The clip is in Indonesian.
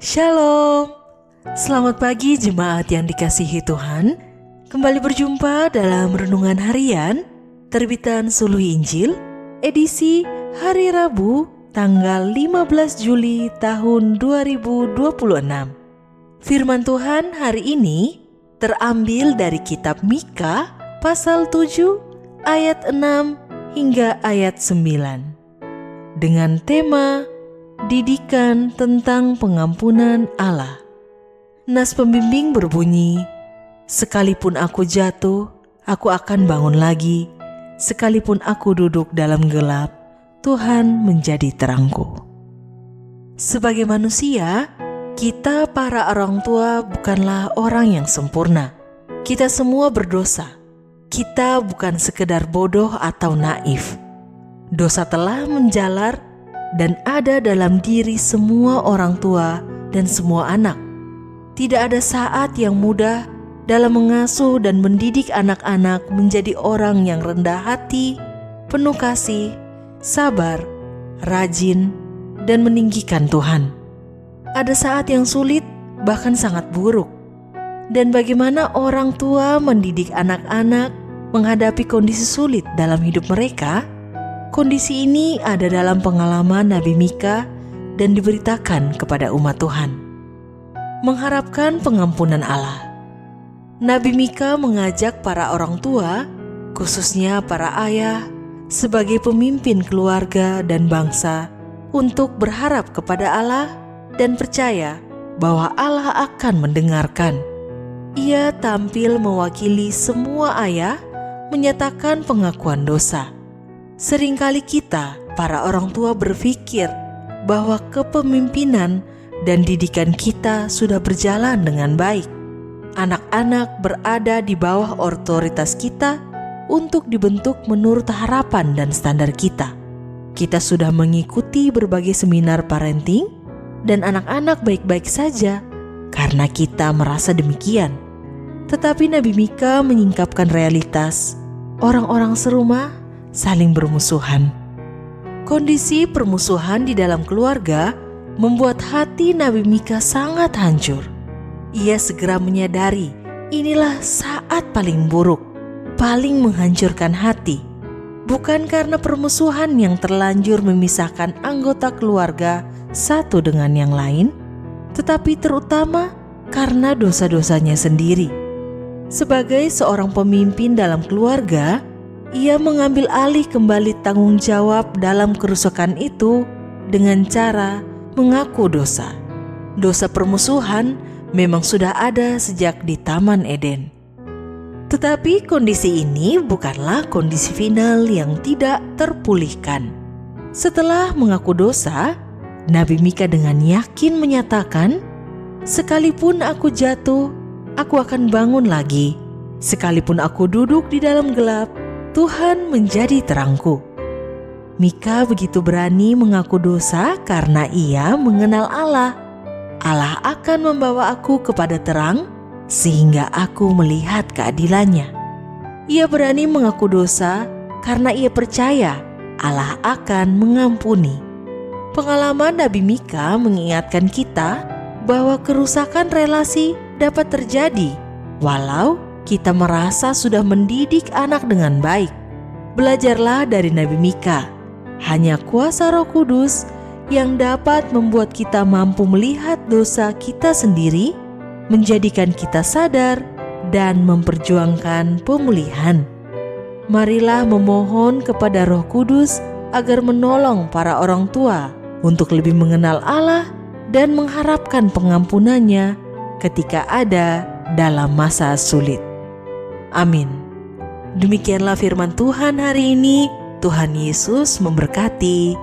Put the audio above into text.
Shalom, selamat pagi jemaat yang dikasihi Tuhan. Kembali berjumpa dalam Renungan Harian terbitan Suluh Injil, edisi hari Rabu tanggal 15 Juli tahun 2026. Firman Tuhan hari ini terambil dari kitab Mika pasal 7 ayat 6 hingga ayat 9 dengan tema Didikan tentang pengampunan Allah. Nas pembimbing berbunyi, "Sekalipun aku jatuh, aku akan bangun lagi. Sekalipun aku duduk dalam gelap, Tuhan menjadi terangku." Sebagai manusia, kita para orang tua bukanlah orang yang sempurna. Kita semua berdosa. Kita bukan sekedar bodoh atau naif. Dosa telah menjalar dan ada dalam diri semua orang tua dan semua anak. Tidak ada saat yang mudah dalam mengasuh dan mendidik anak-anak menjadi orang yang rendah hati, penuh kasih, sabar, rajin, dan meninggikan Tuhan. Ada saat yang sulit, bahkan sangat buruk. Dan bagaimana orang tua mendidik anak-anak menghadapi kondisi sulit dalam hidup mereka? Kondisi ini ada dalam pengalaman Nabi Mika dan diberitakan kepada umat Tuhan. Mengharapkan pengampunan Allah. Nabi Mika mengajak para orang tua, khususnya para ayah, sebagai pemimpin keluarga dan bangsa, untuk berharap kepada Allah dan percaya bahwa Allah akan mendengarkan. Ia tampil mewakili semua ayah, menyatakan pengakuan dosa. Seringkali kita, para orang tua, berpikir bahwa kepemimpinan dan didikan kita sudah berjalan dengan baik. Anak-anak berada di bawah otoritas kita untuk dibentuk menurut harapan dan standar kita. Kita sudah mengikuti berbagai seminar parenting dan anak-anak baik-baik saja karena kita merasa demikian. Tetapi Nabi Mika menyingkapkan realitas. Orang-orang serumah saling bermusuhan. Kondisi permusuhan di dalam keluarga membuat hati Nabi Mika sangat hancur. Ia segera menyadari inilah saat paling buruk, paling menghancurkan hati. Bukan karena permusuhan yang terlanjur memisahkan anggota keluarga satu dengan yang lain, tetapi terutama karena dosa-dosanya sendiri. Sebagai seorang pemimpin dalam keluarga, ia mengambil alih kembali tanggung jawab dalam kerusakan itu dengan cara mengaku dosa. Dosa permusuhan memang sudah ada sejak di Taman Eden. Tetapi kondisi ini bukanlah kondisi final yang tidak terpulihkan. Setelah mengaku dosa, Nabi Mika dengan yakin menyatakan, "Sekalipun aku jatuh, aku akan bangun lagi. Sekalipun aku duduk di dalam gelap, Tuhan menjadi terangku." Mika begitu berani mengaku dosa karena ia mengenal Allah. Allah akan membawa aku kepada terang sehingga aku melihat keadilannya. Ia berani mengaku dosa karena ia percaya Allah akan mengampuni. Pengalaman Nabi Mika mengingatkan kita bahwa kerusakan relasi dapat terjadi walau kita merasa sudah mendidik anak dengan baik. Belajarlah dari Nabi Mika. Hanya kuasa Roh Kudus yang dapat membuat kita mampu melihat dosa kita sendiri, menjadikan kita sadar, dan memperjuangkan pemulihan. Marilah memohon kepada Roh Kudus agar menolong para orang tua untuk lebih mengenal Allah dan mengharapkan pengampunannya ketika ada dalam masa sulit. Amin. Demikianlah firman Tuhan hari ini. Tuhan Yesus memberkati.